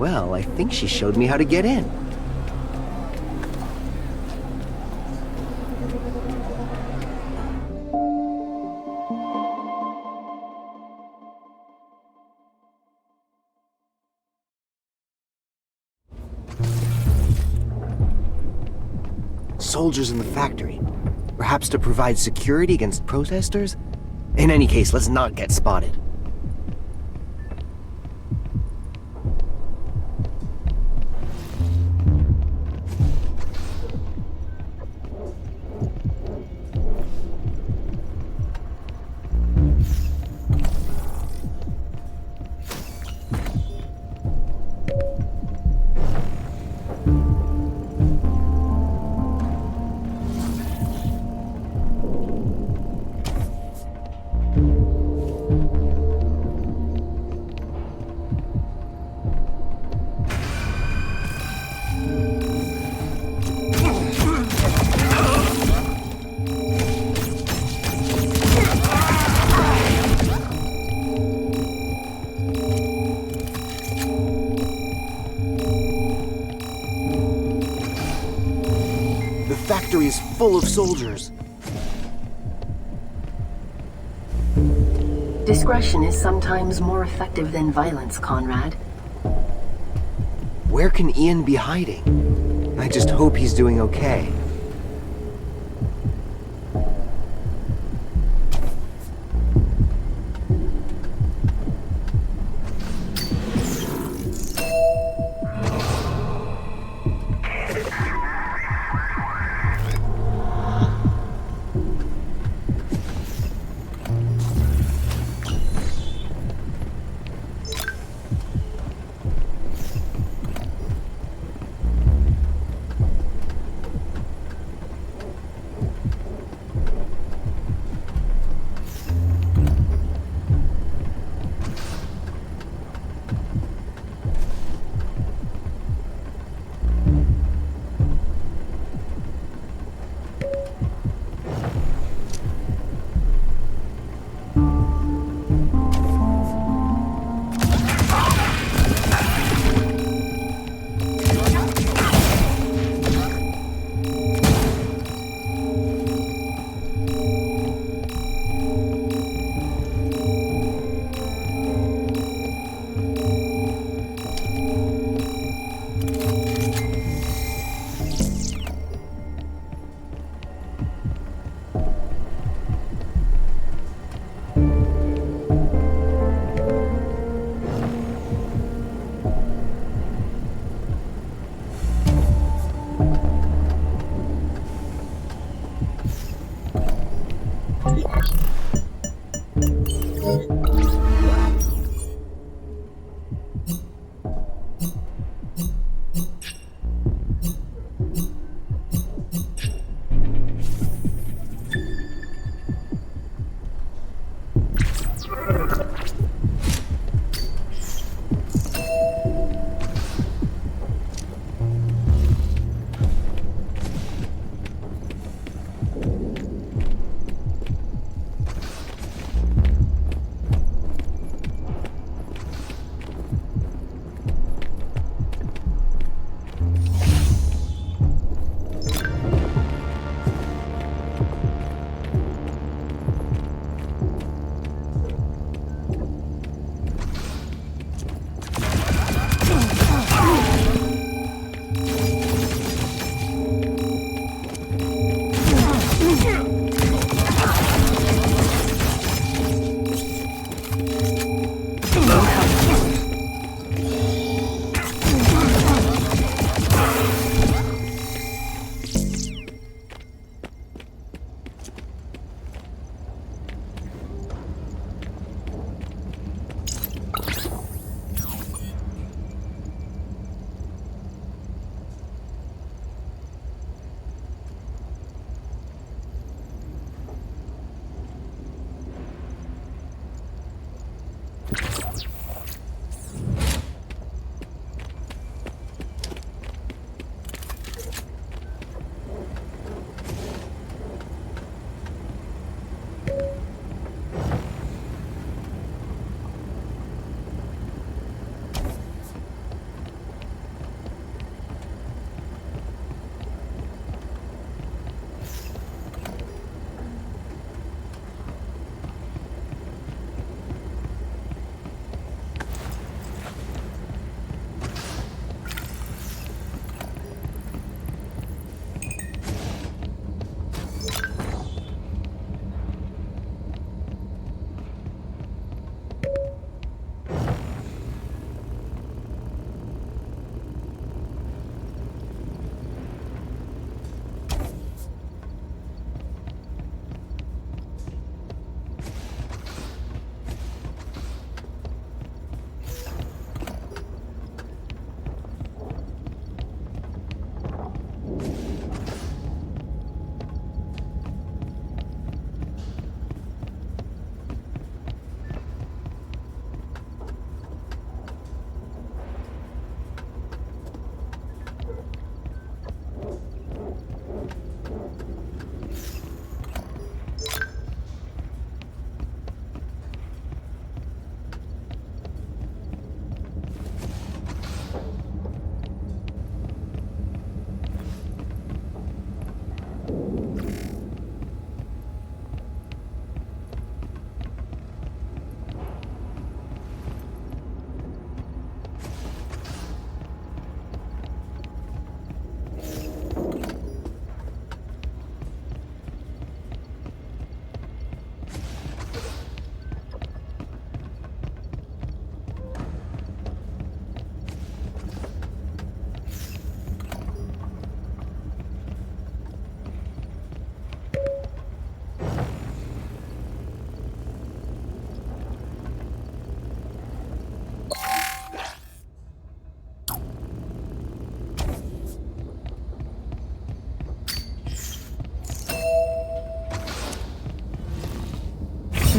Well, I think she showed me how to get in. Soldiers in the factory. Perhaps to provide security against protesters? In any case, let's not get spotted. The factory is full of soldiers. Discretion is sometimes more effective than violence, Conrad. Where can Ian be hiding? I just hope he's doing okay.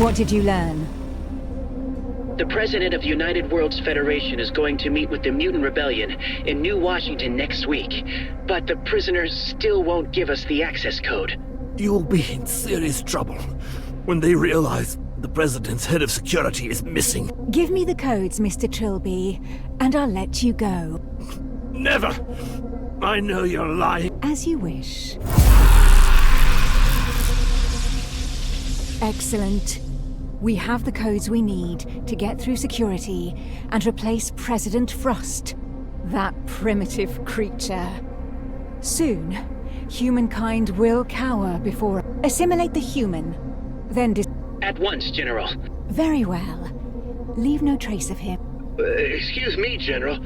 What did you learn? The president of United Worlds Federation is going to meet with the Mutant Rebellion in New Washington next week, but the prisoners still won't give us the access code. You'll be in serious trouble when they realize the president's head of security is missing. Give me the codes, Mr. Trilby, and I'll let you go. Never! I know you're lying. As you wish. Excellent. We have the codes we need to get through security and replace President Frost. That primitive creature. Soon, humankind will cower before... Assimilate the human, then At once, General. Very well. Leave no trace of him. Excuse me, General.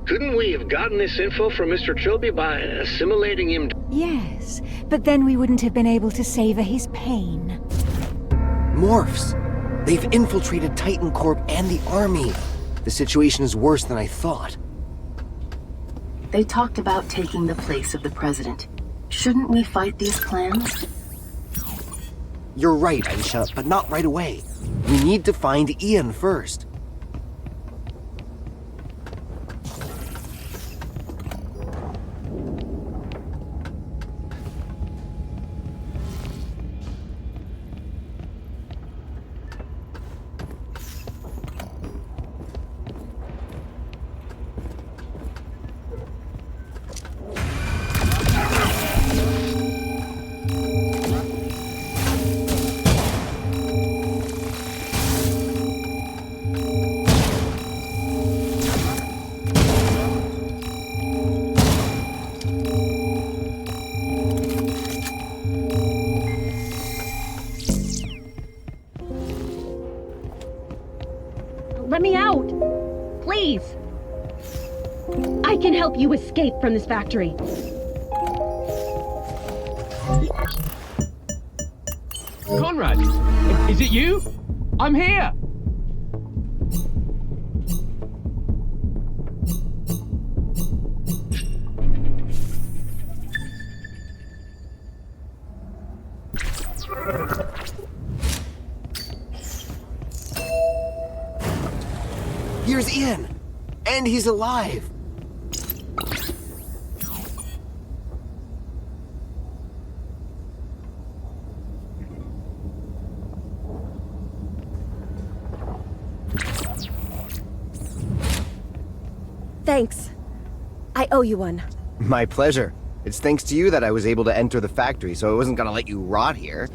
Couldn't we have gotten this info from Mr. Trilby by assimilating him? Yes, but then we wouldn't have been able to savor his pain. Morphs! They've infiltrated Titan Corp and the army. The situation is worse than I thought. They talked about taking the place of the president. Shouldn't we fight these plans? You're right, Aisha, but not right away. We need to find Ian first. Let me out! Please! I can help you escape from this factory. Conrad! Is it you? I'm here! Here's Ian! And he's alive! Thanks. I owe you one. My pleasure. It's thanks to you that I was able to enter the factory, so I wasn't gonna let you rot here.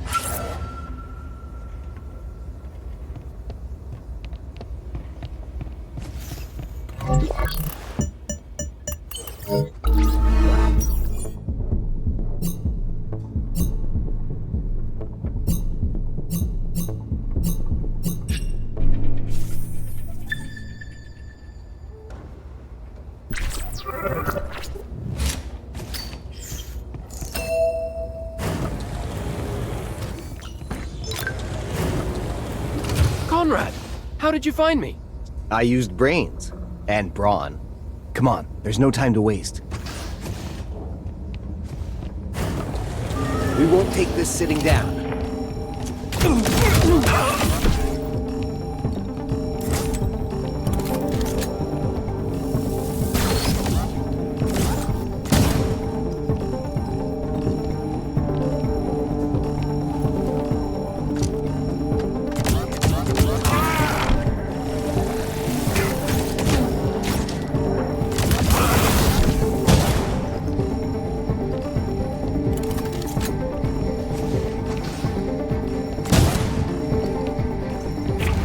Conrad! How did you find me? I used brains. And brawn. Come on, there's no time to waste. We won't take this sitting down.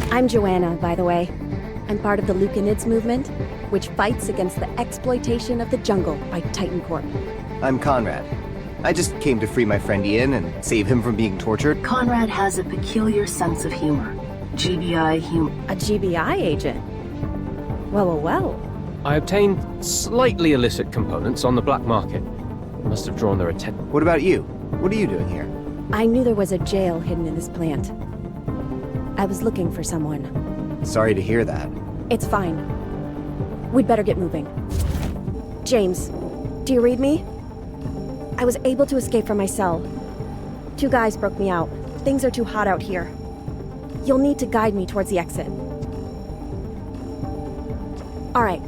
I'm Joanna, by the way. I'm part of the Lucanids movement, which fights against the exploitation of the jungle by Titan Corp. I'm Conrad. I just came to free my friend Ian and save him from being tortured. Conrad has a peculiar sense of humor. GBI humor. A GBI agent? Well. I obtained slightly illicit components on the black market. Must have drawn their attention. What about you? What are you doing here? I knew there was a jail hidden in this plant. I was looking for someone. Sorry to hear that. It's fine. We'd better get moving. James, do you read me? I was able to escape from my cell. 2 guys broke me out. Things are too hot out here. You'll need to guide me towards the exit. Alright,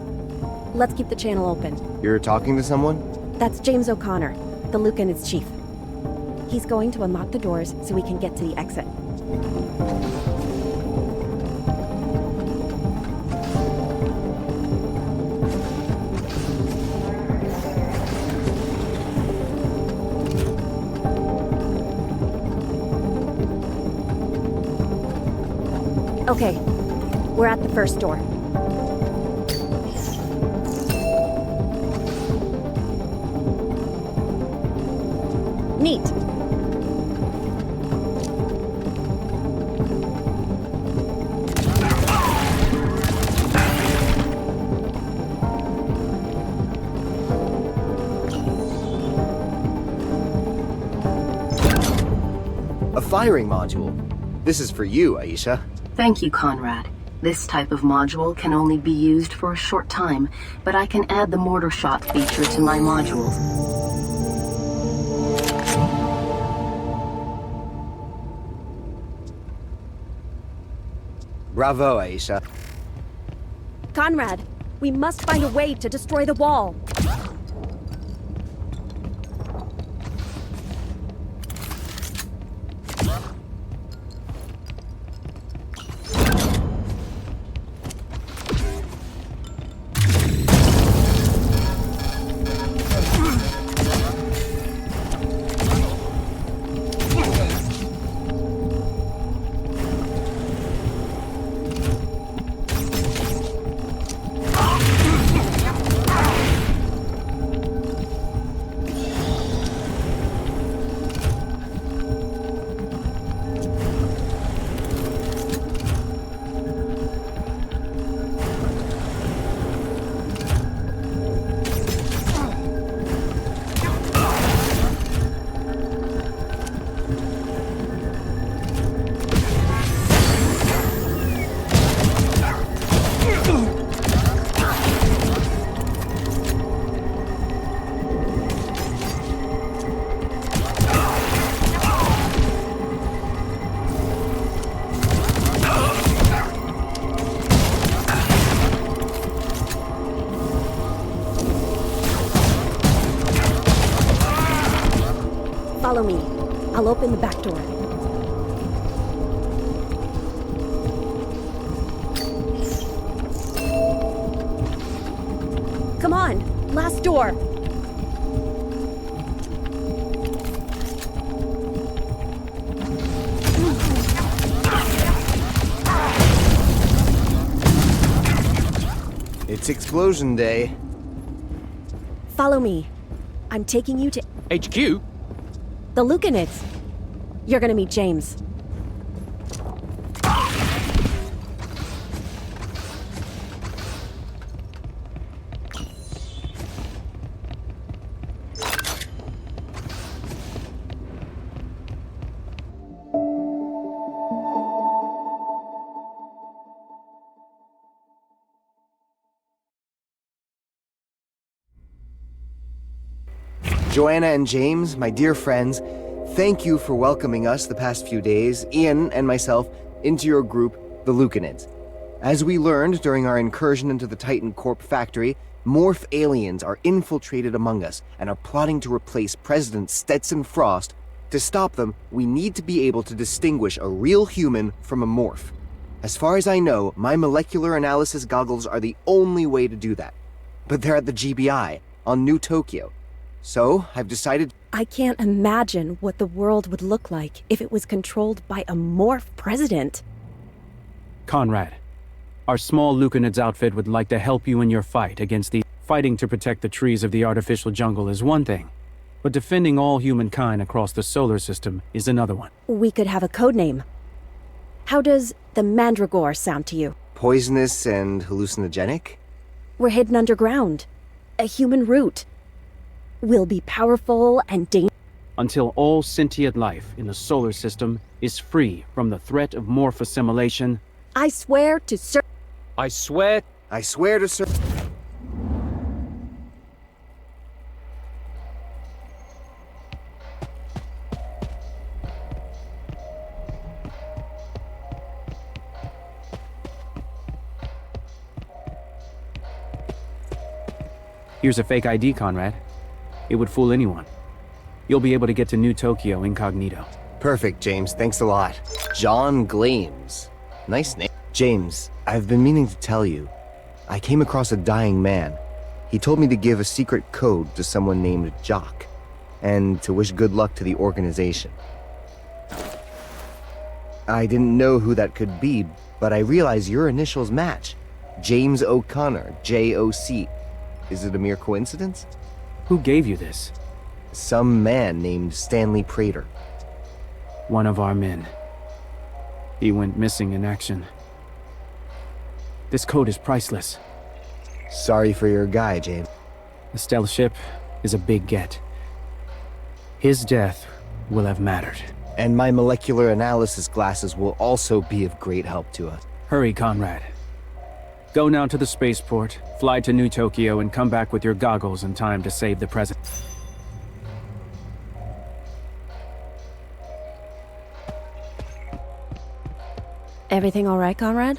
let's keep the channel open. You're talking to someone? That's James O'Connor, the Lucanid's chief. He's going to unlock the doors so we can get to the exit. Okay, we're at the first door. Neat. A firing module. This is for you, Aisha. Thank you, Conrad. This type of module can only be used for a short time, but I can add the mortar shot feature to my modules. Bravo, Aisha. Conrad, we must find a way to destroy the wall. Follow me. I'll open the back door. Come on, last door. It's explosion day. Follow me. I'm taking you to HQ? the Lucanids. You're gonna meet James. Joanna and James, my dear friends, thank you for welcoming us the past few days, Ian and myself, into your group, the Lucanids. As we learned during our incursion into the Titan Corp factory, morph aliens are infiltrated among us and are plotting to replace President Stetson Frost. To stop them, we need to be able to distinguish a real human from a morph. As far as I know, my molecular analysis goggles are the only way to do that. But they're at the GBI, on New Tokyo. So, I've decided... I can't imagine what the world would look like if it was controlled by a morph president. Conrad, our small Lucanids outfit would like to help you in your fight against the... Fighting to protect the trees of the artificial jungle is one thing, but defending all humankind across the solar system is another one. We could have a code name. How does the Mandragore sound to you? Poisonous and hallucinogenic? We're hidden underground. A human root. We'll be powerful and dangerous. Until all sentient life in the solar system is free from the threat of morph assimilation, I swear to I swear... I swear to serve... Here's a fake ID, Conrad. It would fool anyone. You'll be able to get to New Tokyo incognito. Perfect, James. Thanks a lot. John Glames. Nice name. James, I've been meaning to tell you. I came across a dying man. He told me to give a secret code to someone named Jock, and to wish good luck to the organization. I didn't know who that could be, but I realize your initials match. James O'Connor, J-O-C. Is it a mere coincidence? Who gave you this? Some man named Stanley Prater. One of our men. He went missing in action. This code is priceless. Sorry for your guy, James. The stealth ship is a big get. His death will have mattered. And my molecular analysis glasses will also be of great help to us. Hurry, Conrad. Go now to the spaceport, fly to New Tokyo, and come back with your goggles in time to save the president. Everything all right, Conrad?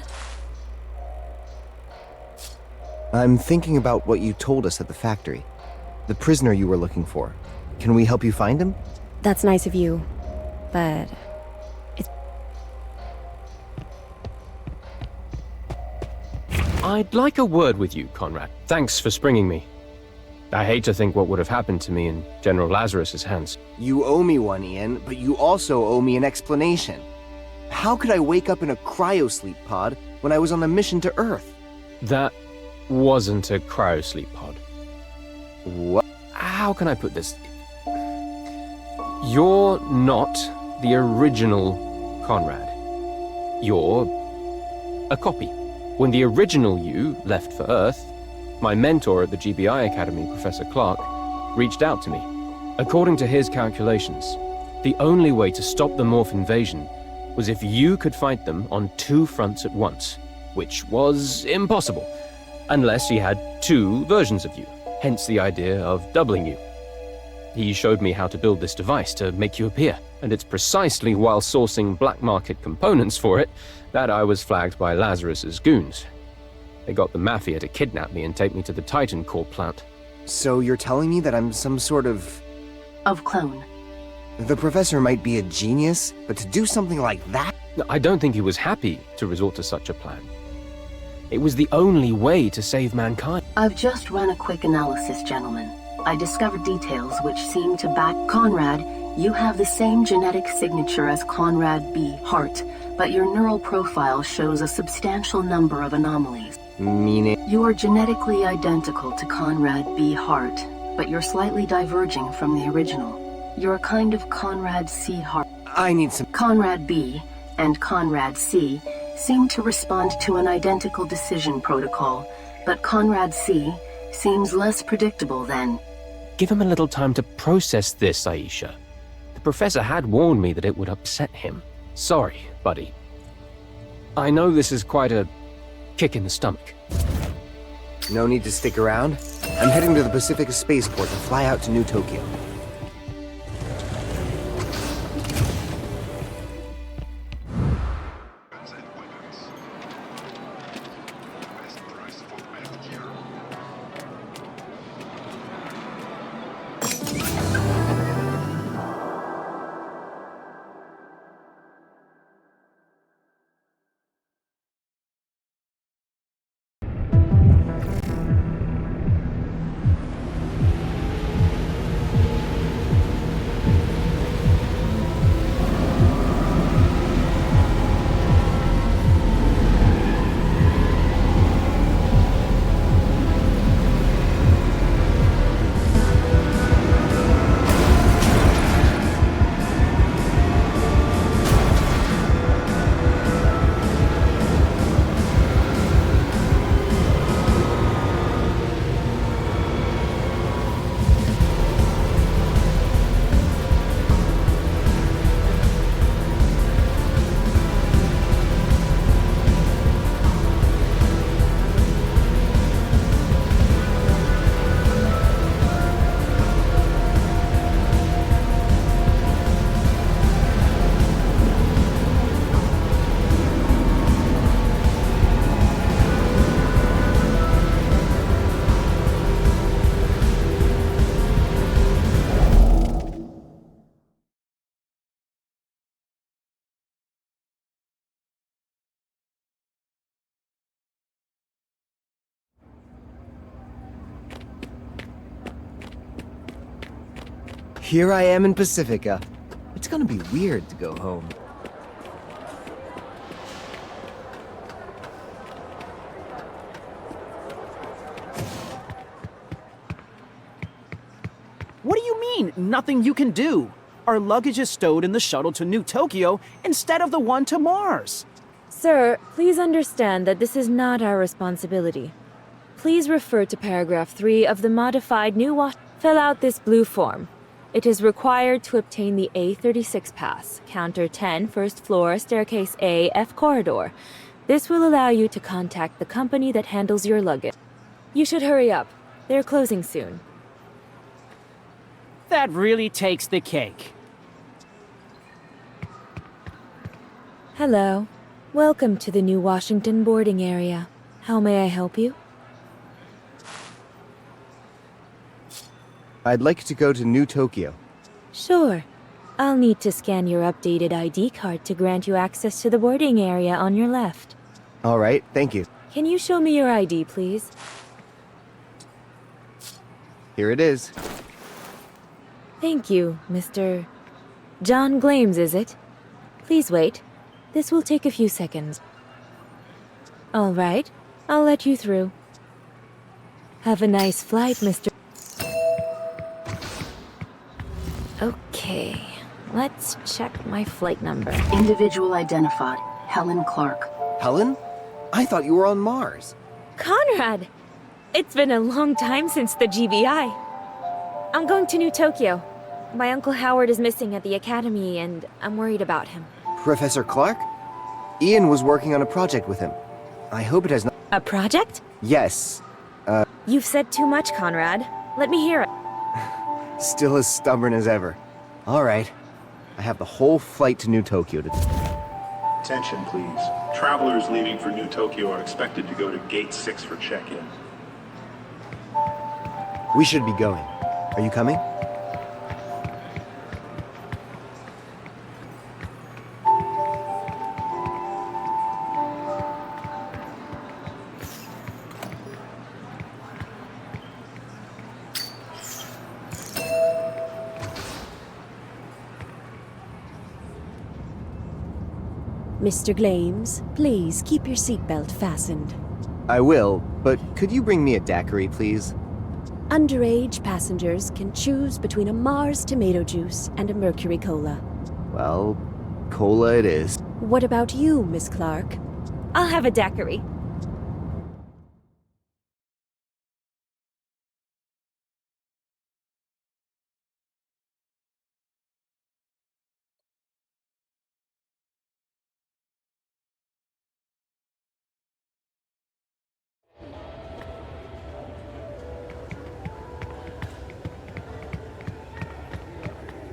I'm thinking about what you told us at the factory. The prisoner you were looking for. Can we help you find him? That's nice of you, but I'd like a word with you, Conrad. Thanks for springing me. I hate to think what would have happened to me in General Lazarus's hands. You owe me one, Ian, but you also owe me an explanation. How could I wake up in a cryosleep pod when I was on a mission to Earth? That wasn't a cryosleep pod. What? How can I put this? You're not the original Conrad. You're a copy. When the original you left for Earth, my mentor at the GBI Academy, Professor Clark, reached out to me. According to his calculations, the only way to stop the Morph invasion was if you could fight them on two fronts at once, which was impossible, unless he had two versions of you, hence the idea of doubling you. He showed me how to build this device to make you appear, and it's precisely while sourcing black market components for it that I was flagged by Lazarus's goons. They got the Mafia to kidnap me and take me to the Titan Core plant. So you're telling me that I'm some sort of clone. The professor might be a genius, but to do something like that? I don't think he was happy to resort to such a plan. It was the only way to save mankind. I've just run a quick analysis, gentlemen. I discovered details which seem to back Conrad. You have the same genetic signature as Conrad B. Hart, but your neural profile shows a substantial number of anomalies. Meaning? You are genetically identical to Conrad B. Hart, but you're slightly diverging from the original. You're a kind of Conrad C. Hart. I need some... Conrad B. and Conrad C. seem to respond to an identical decision protocol, but Conrad C. seems less predictable than... Give him a little time to process this, Aisha. The professor had warned me that it would upset him. Sorry, buddy. I know this is quite a kick in the stomach. No need to stick around. I'm heading to the Pacific Spaceport to fly out to New Tokyo. Here I am in Pacifica. It's gonna be weird to go home. What do you mean, nothing you can do? Our luggage is stowed in the shuttle to New Tokyo instead of the one to Mars. Sir, please understand that this is not our responsibility. Please refer to paragraph 3 of the modified Fill out this blue form. It is required to obtain the A36 pass, counter 10, first floor, staircase A, F corridor. This will allow you to contact the company that handles your luggage. You should hurry up. They're closing soon. That really takes the cake. Hello. Welcome to the New Washington boarding area. How may I help you? I'd like to go to New Tokyo. Sure. I'll need to scan your updated ID card to grant you access to the boarding area on your left. All right, thank you. Can you show me your ID, please? Here it is. Thank you, Mr. John Glames, is it? Please wait. This will take a few seconds. All right, I'll let you through. Have a nice flight, Mr. Okay, let's check my flight number. Individual identified. Helen Clark. Helen? I thought you were on Mars. Conrad! It's been a long time since the GBI. I'm going to New Tokyo. My Uncle Howard is missing at the academy, and I'm worried about him. Professor Clark? Ian was working on a project with him. I hope it has not— A project? Yes. You've said too much, Conrad. Let me hear it. Still as stubborn as ever. All right. I have the whole flight to New Tokyo to— Attention, please. Travelers leaving for New Tokyo are expected to go to Gate 6 for check-in. We should be going. Are you coming? Mr. Glames, please keep your seatbelt fastened. I will, but could you bring me a daiquiri, please? Underage passengers can choose between a Mars tomato juice and a Mercury Cola. Well, cola it is. What about you, Miss Clark? I'll have a daiquiri.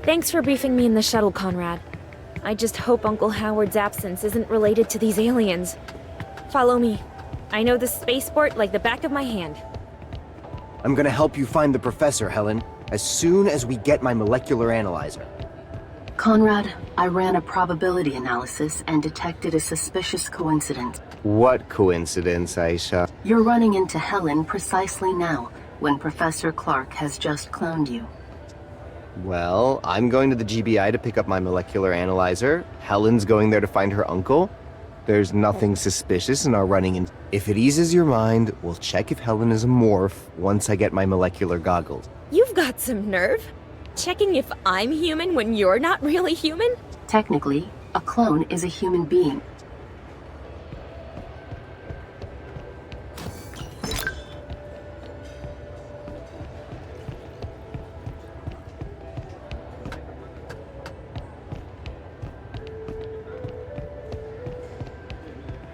Thanks for briefing me in the shuttle, Conrad. I just hope Uncle Howard's absence isn't related to these aliens. Follow me. I know this spaceport like the back of my hand. I'm gonna help you find the professor, Helen, as soon as we get my molecular analyzer. Conrad, I ran a probability analysis and detected a suspicious coincidence. What coincidence, Aisha? You're running into Helen precisely now, when Professor Clark has just cloned you. Well, I'm going to the GBI to pick up my molecular analyzer. Helen's going there to find her uncle. There's nothing suspicious in our running in. If it eases your mind, we'll check if Helen is a morph once I get my molecular goggles. You've got some nerve. Checking if I'm human when you're not really human? Technically, a clone is a human being.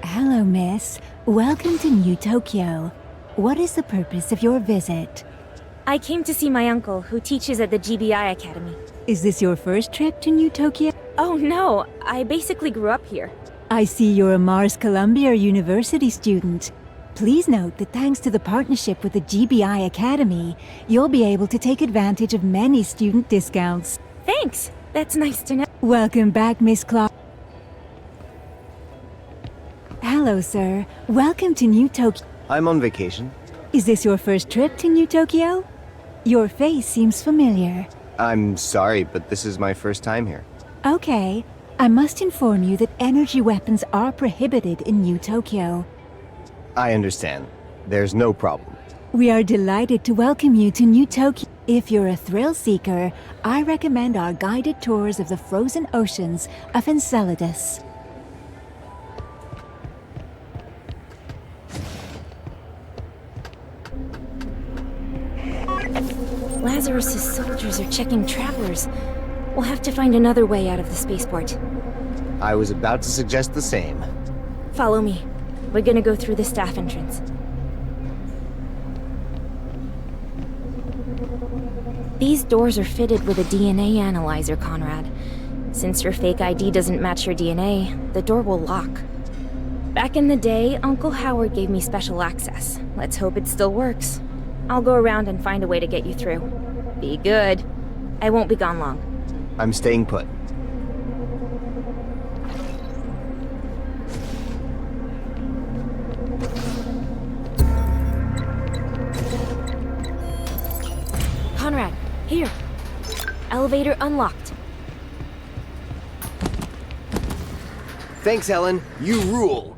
Hello, miss. Welcome to New Tokyo. What is the purpose of your visit? I came to see my uncle, who teaches at the GBI Academy. Is this your first trip to New Tokyo? Oh no, I basically grew up here. I see you're a Mars Columbia University student. Please note that thanks to the partnership with the GBI Academy, you'll be able to take advantage of many student discounts. Thanks! That's nice to know. Welcome back, Miss Clark. Hello, sir. Welcome to New Tokyo. I'm on vacation. Is this your first trip to New Tokyo? Your face seems familiar. I'm sorry, but this is my first time here. Okay, I must inform you that energy weapons are prohibited in New Tokyo. I understand. There's no problem. We are delighted to welcome you to New Tokyo. If you're a thrill seeker, I recommend our guided tours of the frozen oceans of Enceladus. Lazarus's soldiers are checking travelers. We'll have to find another way out of the spaceport. I was about to suggest the same. Follow me. We're gonna go through the staff entrance. These doors are fitted with a DNA analyzer, Conrad. Since your fake ID doesn't match your DNA, the door will lock. Back in the day, Uncle Howard gave me special access. Let's hope it still works. I'll go around and find a way to get you through. Be good. I won't be gone long. I'm staying put. Conrad, here. Elevator unlocked. Thanks, Ellen. You rule.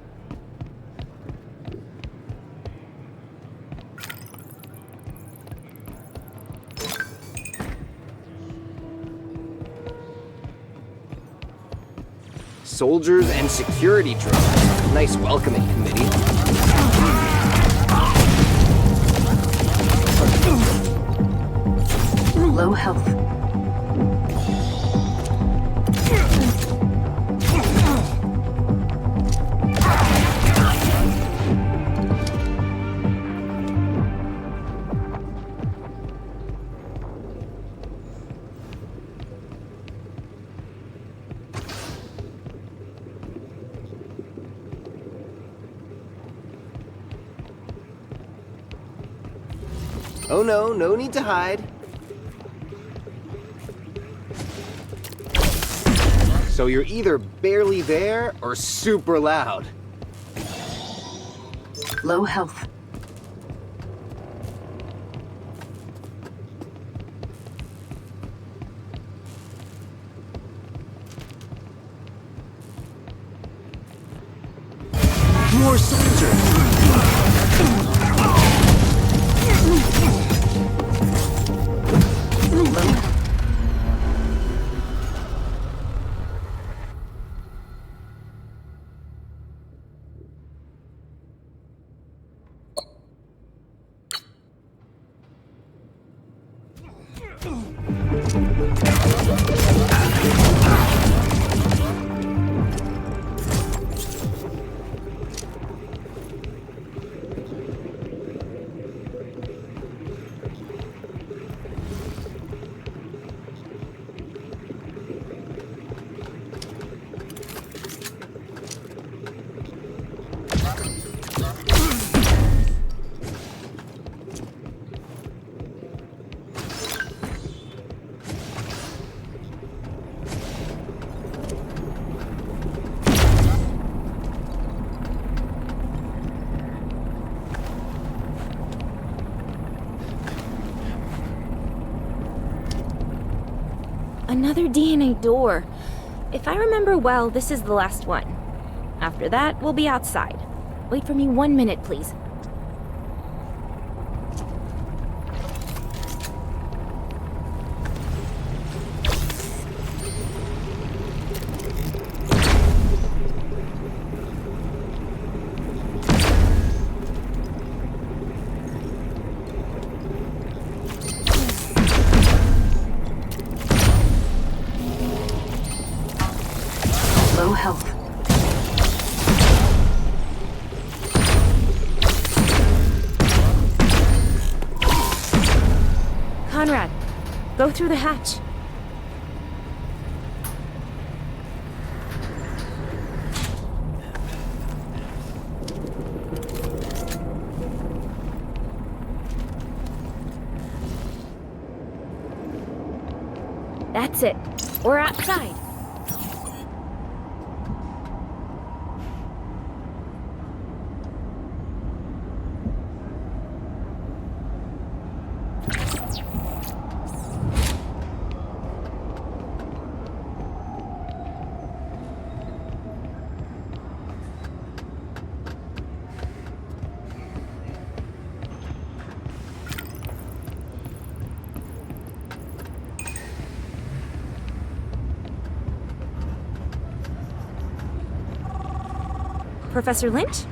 Soldiers and security drones. Nice welcoming committee. Low health. Oh no, no need to hide. So you're either barely there or super loud. Low health. More soldiers! Another DNA door. If I remember well, this is the last one. After that, we'll be outside. Wait for me 1 minute, please. Low health. Conrad, go through the hatch. That's it. We're outside. Professor Lynch?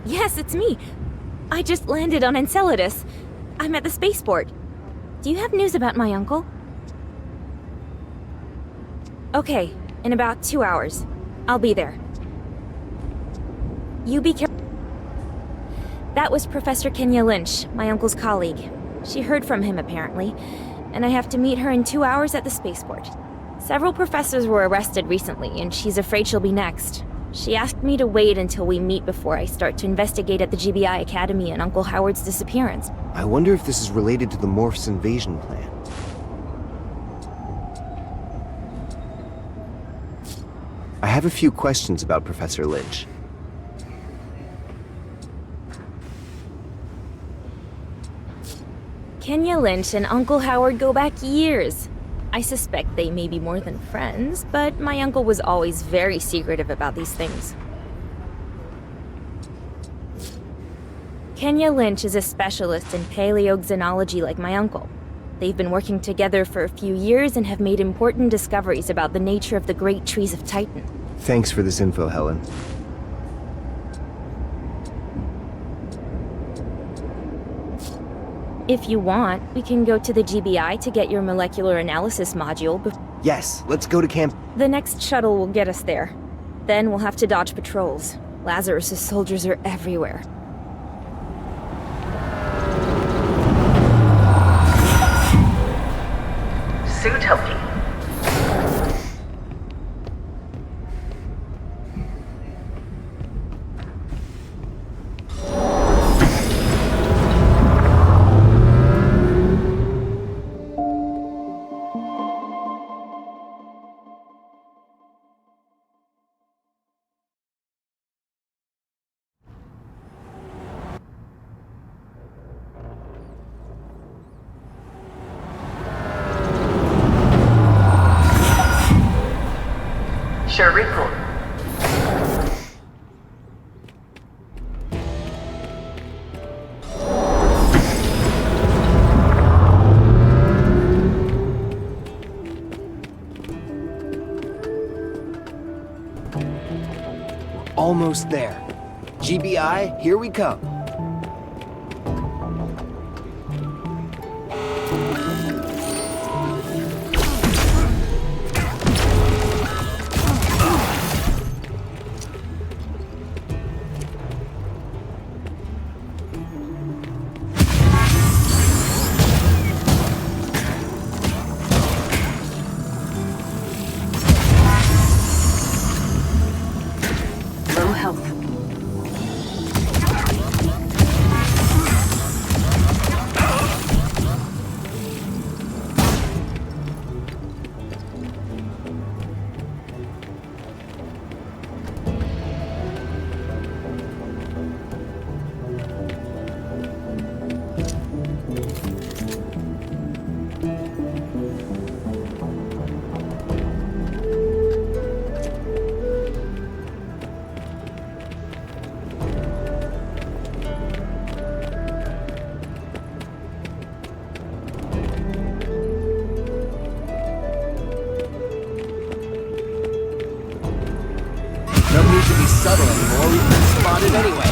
Yes, it's me. I just landed on Enceladus. I'm at the spaceport. Do you have news about my uncle? Okay, in about 2 hours. I'll be there. You be careful. That was Professor Kenya Lynch, my uncle's colleague. She heard from him, apparently, and I have to meet her in 2 hours at the spaceport. Several professors were arrested recently, and she's afraid she'll be next. She asked me to wait until we meet before I start to investigate at the GBI Academy and Uncle Howard's disappearance. I wonder if this is related to the Morph's invasion plan. I have a few questions about Professor Lynch. Kenya Lynch and Uncle Howard go back years. I suspect they may be more than friends, but my uncle was always very secretive about these things. Kenya Lynch is a specialist in paleoxenology like my uncle. They've been working together for a few years and have made important discoveries about the nature of the great trees of Titan. Thanks for this info, Helen. If you want, we can go to the GBI to get your molecular analysis module. Yes, let's go to camp. The next shuttle will get us there. Then we'll have to dodge patrols. Lazarus's soldiers are everywhere. Zootopia. Report. Almost there. GBI, here we come. No need to be subtle anymore, we've been spotted anyway.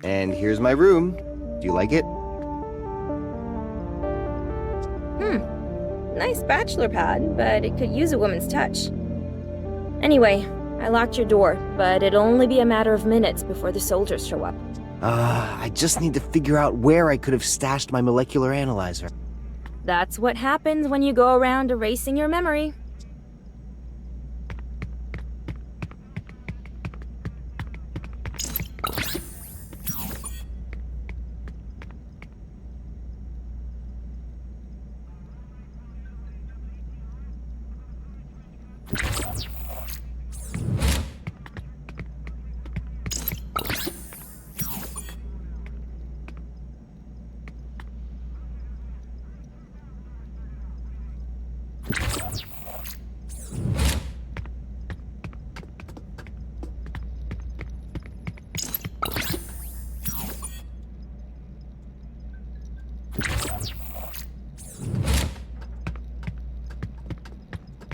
And here's my room. Do you like it? Nice bachelor pad, but it could use a woman's touch. Anyway, I locked your door, but it'll only be a matter of minutes before the soldiers show up. I just need to figure out where I could have stashed my molecular analyzer. That's what happens when you go around erasing your memory.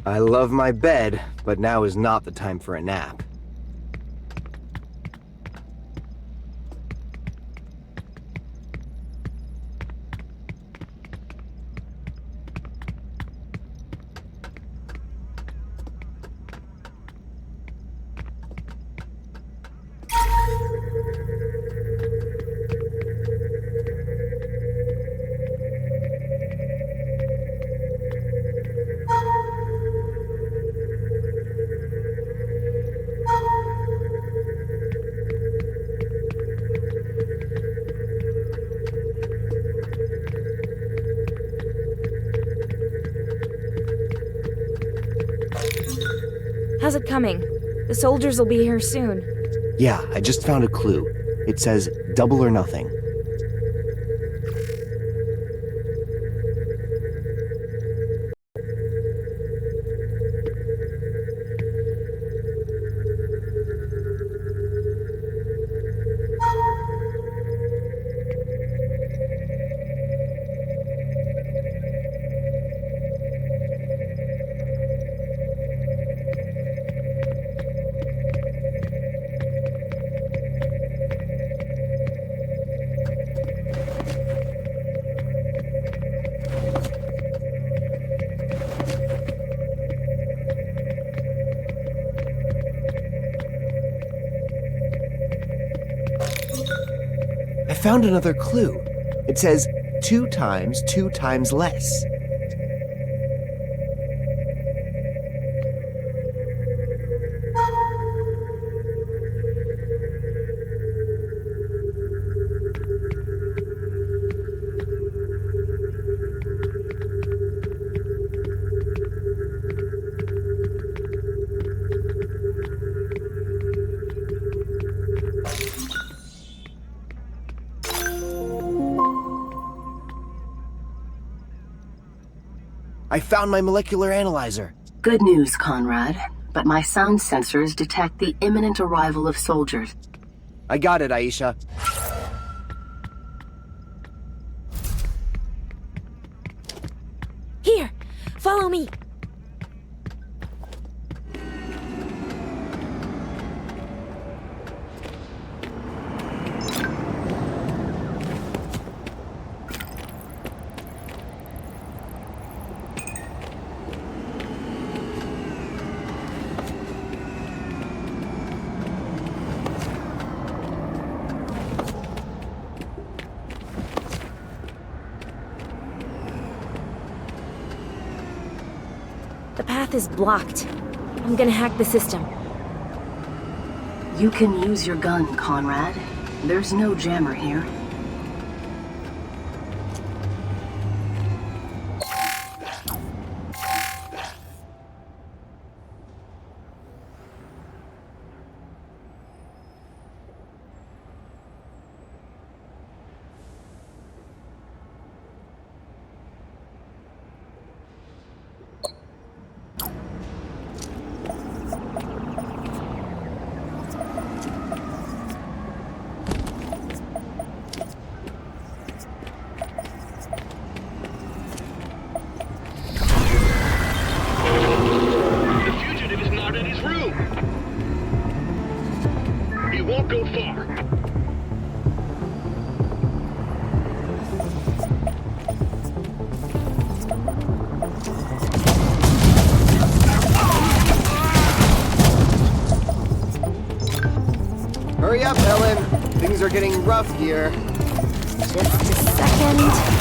I love my bed, but now is not the time for a nap. How's it coming? The soldiers will be here soon. Yeah, I just found a clue. It says double or nothing. I found another clue. It says 2 times 2 times less. I found my molecular analyzer. Good news, Conrad. But my sound sensors detect the imminent arrival of soldiers. I got it, Aisha. Here! Follow me! The path is blocked. I'm gonna hack the system. You can use your gun, Conrad. There's no jammer here. Go far. Hurry up, Helen! Things are getting rough here. Just a second.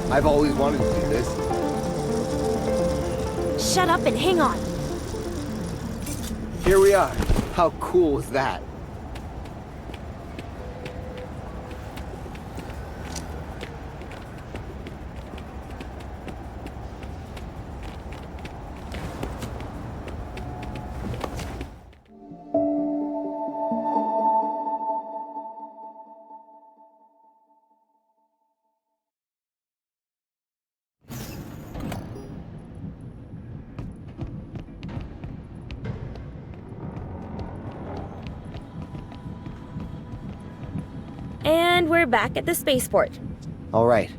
I've always wanted to do this. Shut up and hang on. Here we are. How cool was that? And we're back at the spaceport. All right.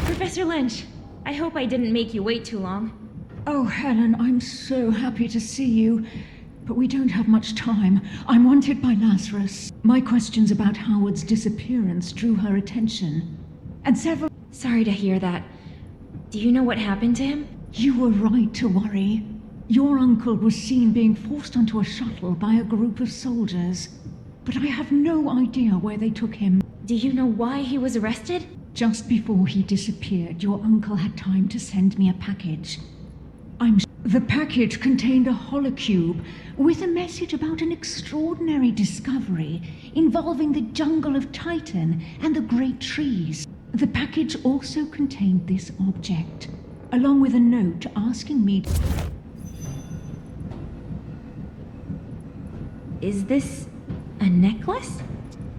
Professor Lynch, I hope I didn't make you wait too long. Oh, Helen, I'm so happy to see you. But we don't have much time. I'm wanted by Lazarus. My questions about Howard's disappearance drew her attention. And several... Sorry to hear that. Do you know what happened to him? You were right to worry. Your uncle was seen being forced onto a shuttle by a group of soldiers. But I have no idea where they took him. Do you know why he was arrested? Just before he disappeared, your uncle had time to send me a package. The package contained a holocube with a message about an extraordinary discovery involving the jungle of Titan and the great trees. The package also contained this object, along with a note asking me... Is this a necklace?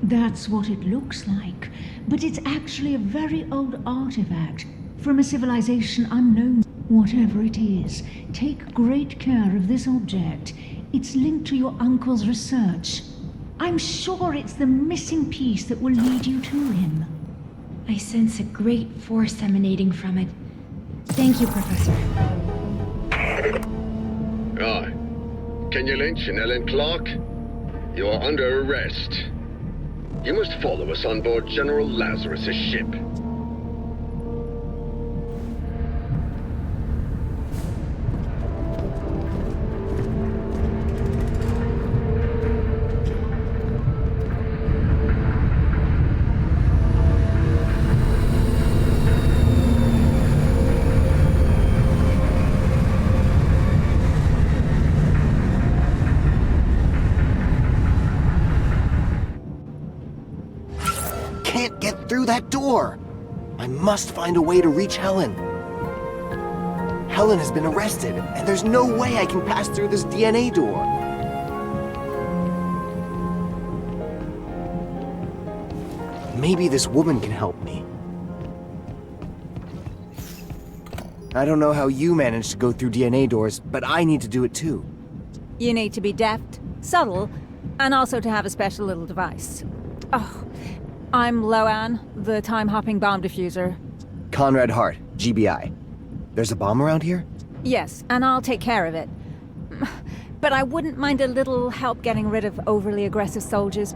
That's what it looks like, but it's actually a very old artifact from a civilization unknown. Whatever it is, take great care of this object. It's linked to your uncle's research. I'm sure it's the missing piece that will lead you to him. I sense a great force emanating from it. Thank you, Professor. Aye. Kenya Lynch and Ellen Clark, you are under arrest. You must follow us on board General Lazarus' ship. Can't get through that door. I must find a way to reach Helen. Helen has been arrested, and there's no way I can pass through this DNA door. Maybe this woman can help me. I don't know how you managed to go through DNA doors, but I need to do it too. You need to be deft, subtle, and also to have a special little device. Oh, I'm Loan, the time-hopping bomb diffuser. Conred Hart, GBI. There's a bomb around here? Yes, and I'll take care of it. But I wouldn't mind a little help getting rid of overly aggressive soldiers.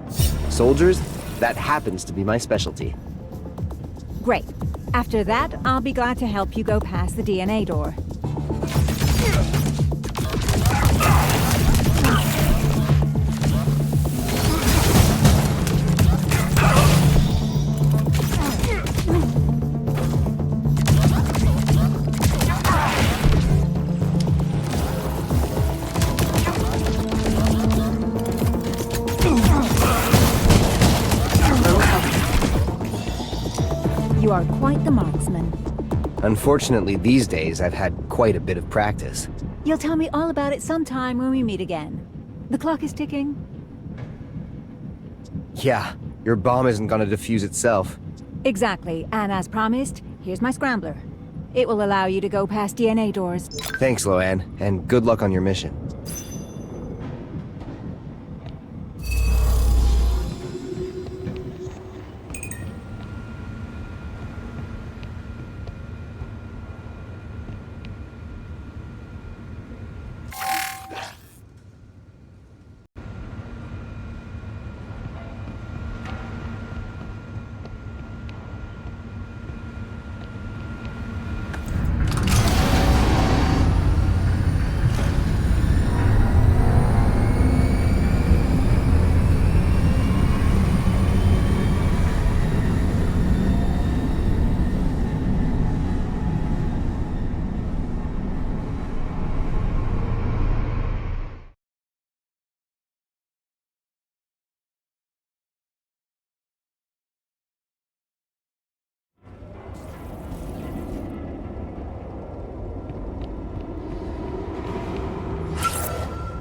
Soldiers? That happens to be my specialty. Great. After that, I'll be glad to help you go past the DNA door. You are quite the marksman. Unfortunately, these days I've had quite a bit of practice. You'll tell me all about it sometime when we meet again. The clock is ticking. Yeah, your bomb isn't gonna defuse itself. Exactly, and as promised, here's my scrambler. It will allow you to go past DNA doors. Thanks, Loan, and good luck on your mission.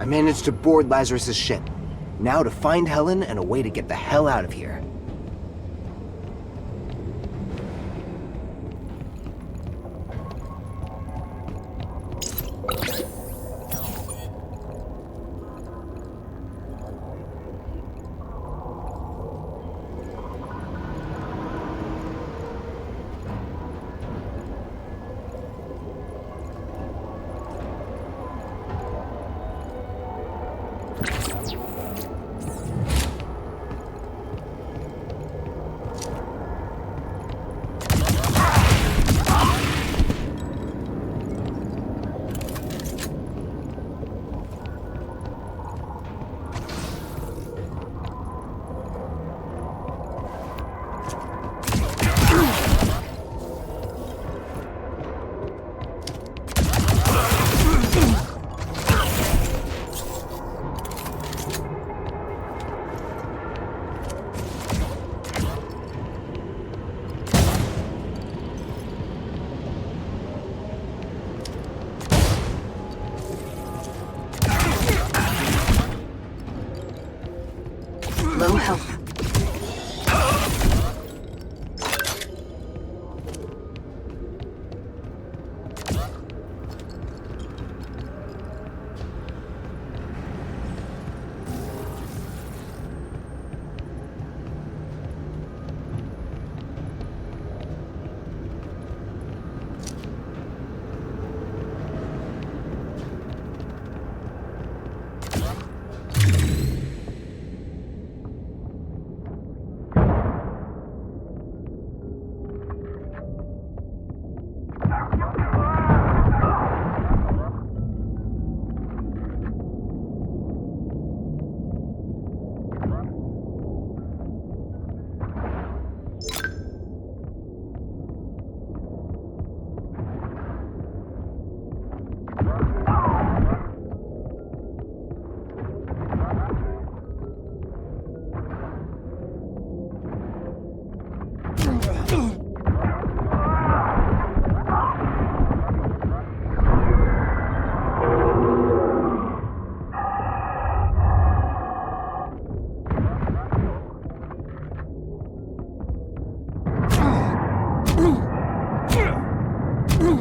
I managed to board Lazarus's ship. Now to find Helen and a way to get the hell out of here.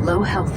Low health.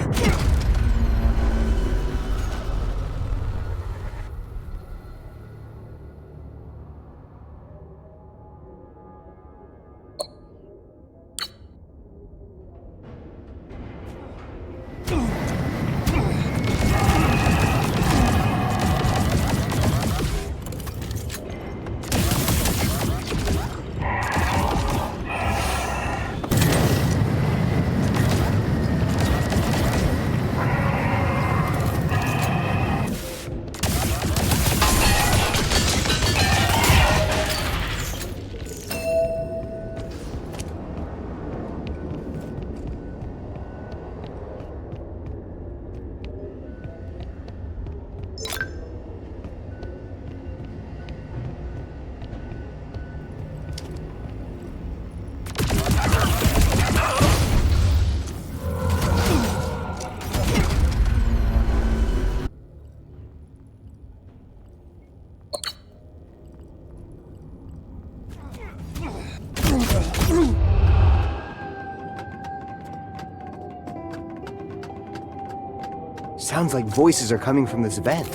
Sounds like voices are coming from this vent.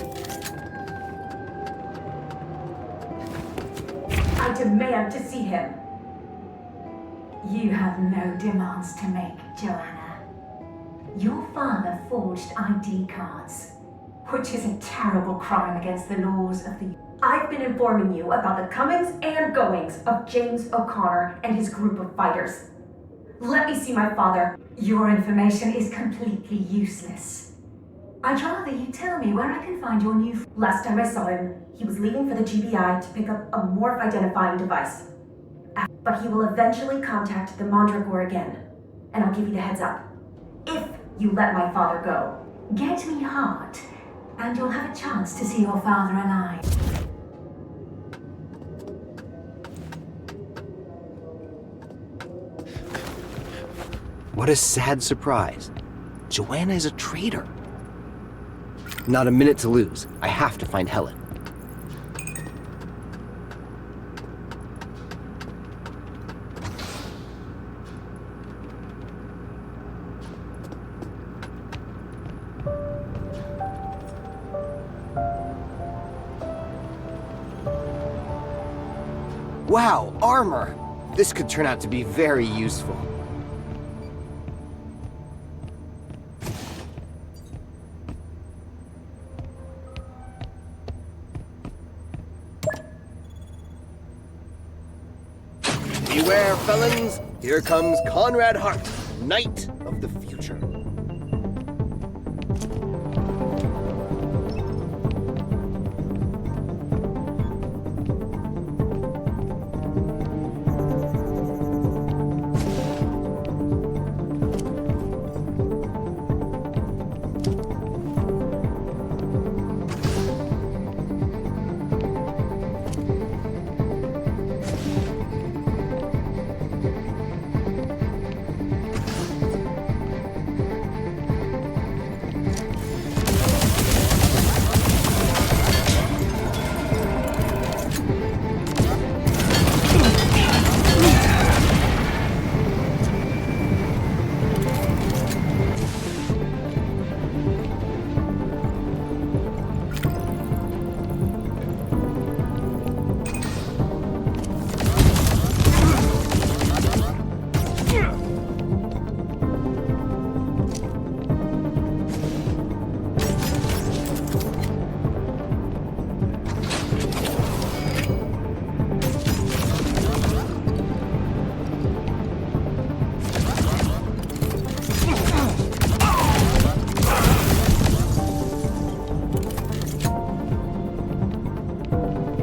I demand to see him. You have no demands to make, Joanna. Your father forged ID cards, which is a terrible crime against the laws of the... I've been informing you about the comings and goings of James O'Connor and his group of fighters. Let me see my father. Your information is completely useless. I'd rather you tell me where I can find your new... Last time I saw him, he was leaving for the GBI to pick up a morph identifying device. But he will eventually contact the Mandragore again, and I'll give you the heads up. If you let my father go. Get me hard, and you'll have a chance to see your father alive. What a sad surprise. Joanna is a traitor. Not a minute to lose. I have to find Helen. Wow, armor! This could turn out to be very useful. Beware, felons! Here comes Conrad Hart, Knight of the Future.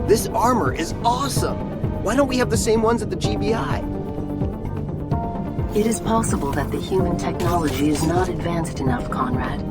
This armor is awesome! Why don't we have the same ones at the GBI? It is possible that the human technology is not advanced enough, Conrad.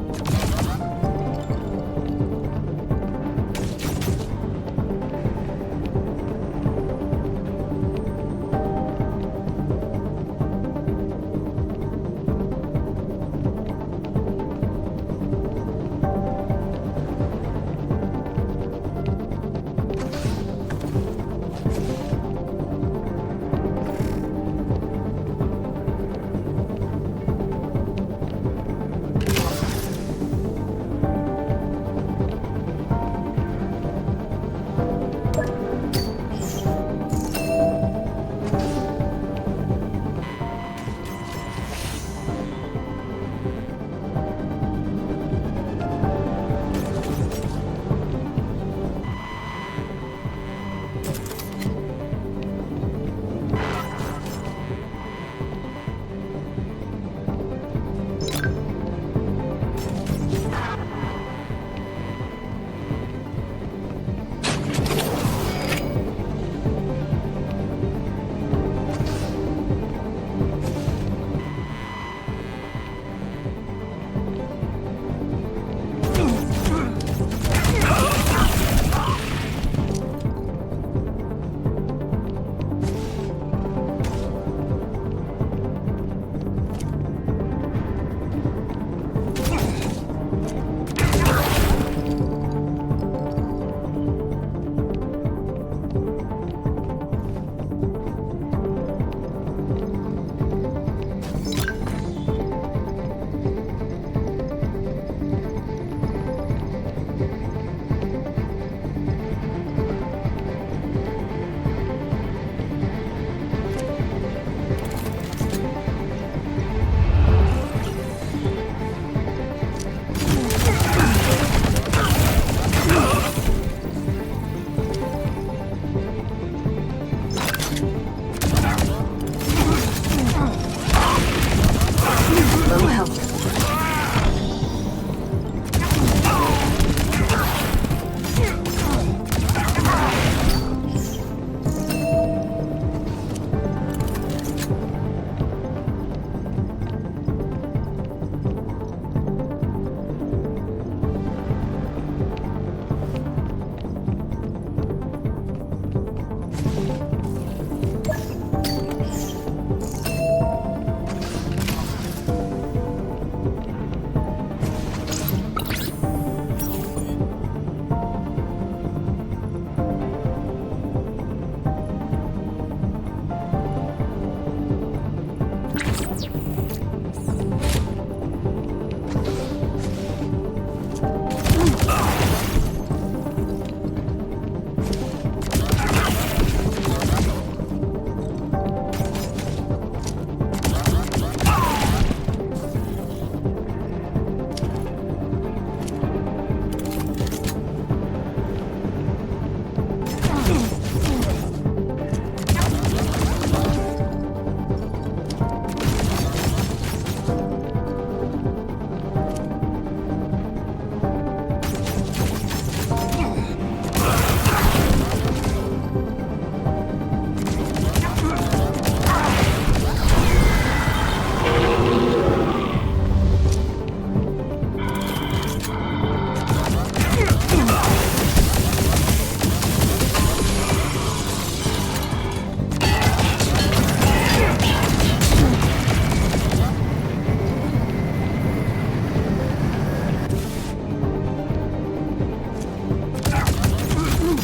Low health.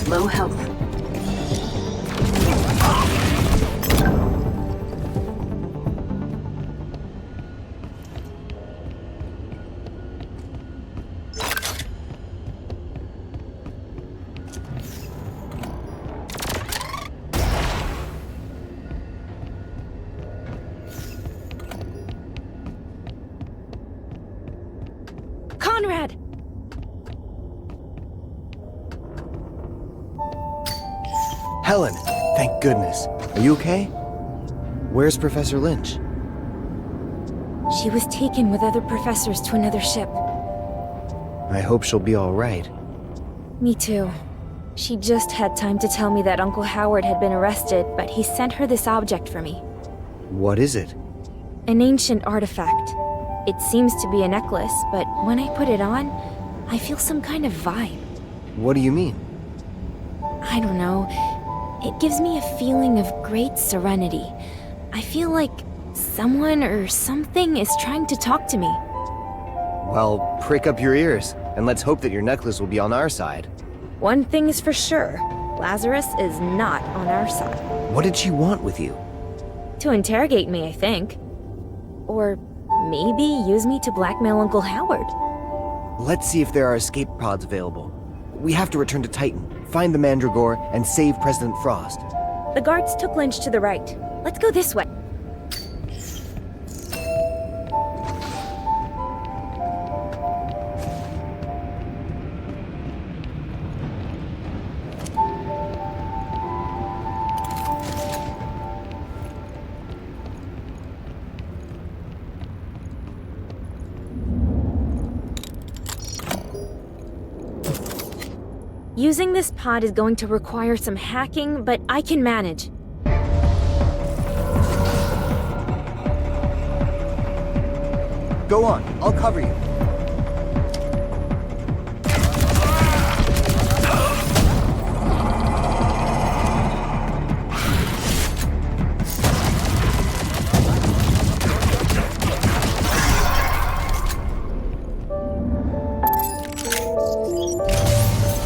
Low health. Conrad! Helen, thank goodness. Are you okay? Where's Professor Lynch? She was taken with other professors to another ship. I hope she'll be all right. Me too. She just had time to tell me that Uncle Howard had been arrested, but he sent her this object for me. What is it? An ancient artifact. It seems to be a necklace, but when I put it on, I feel some kind of vibe. What do you mean? I don't know. It gives me a feeling of great serenity. I feel like someone or something is trying to talk to me. Well, prick up your ears, and let's hope that your necklace will be on our side. One thing is for sure. Lazarus is not on our side. What did she want with you? To interrogate me, I think. Or maybe use me to blackmail Uncle Howard. Let's see if there are escape pods available. We have to return to Titan, find the Mandragore, and save President Frost. The guards took Lynch to the right. Let's go this way. Using this pod is going to require some hacking, but I can manage. Go on, I'll cover you.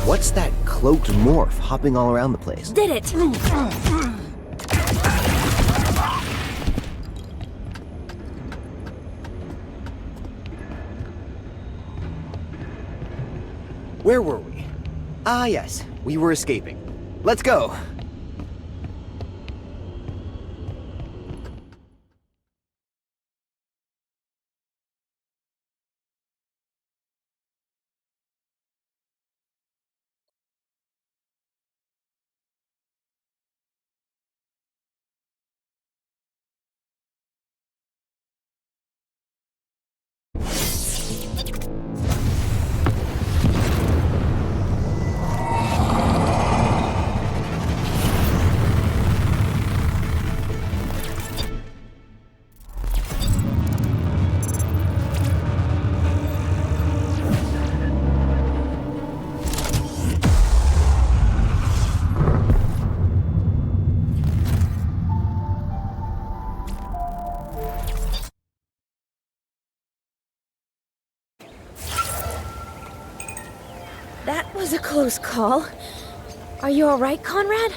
What's that cloaked morph hopping all around the place? Did it! Where were we? Ah, yes, we were escaping. Let's go! That was a close call. Are you alright, Conrad?